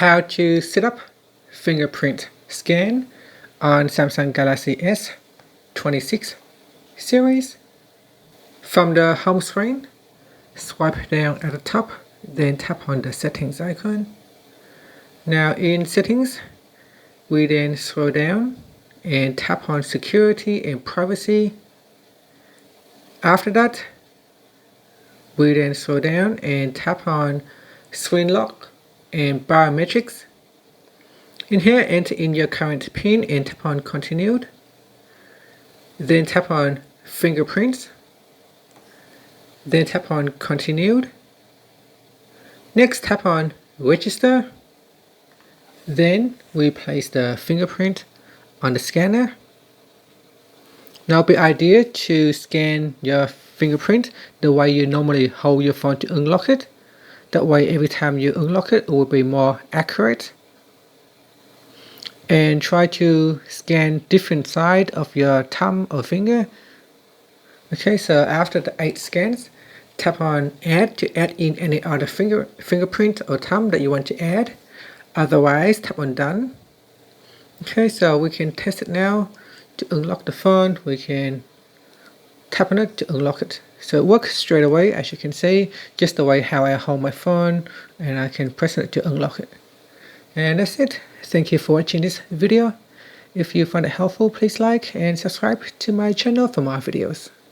How to set up fingerprint scan on Samsung Galaxy S26 series. From the home screen, swipe down at the top, then tap on the settings icon. Now in settings, we then scroll down and tap on security and privacy. After that, we then scroll down and tap on screen lock and biometrics. In here, enter in your current PIN and tap on continued. Then tap on fingerprints. Then tap on continued. Next, tap on register. Then we place the fingerprint on the scanner. Now it'll be ideal to scan your fingerprint the way you normally hold your phone to unlock it. That way every time you unlock it, it will be more accurate. And try to scan different side of your thumb or finger. Okay, so after the 8 scans, tap on add to add in any other fingerprint or thumb that you want to add. Otherwise, tap on done. Okay, so we can test it now. To unlock the phone, we can tap on it to unlock it. So it works straight away, as you can see, just the way how I hold my phone, and I can press it to unlock it. And that's it. Thank you for watching this video. If you found it helpful, please like and subscribe to my channel for more videos.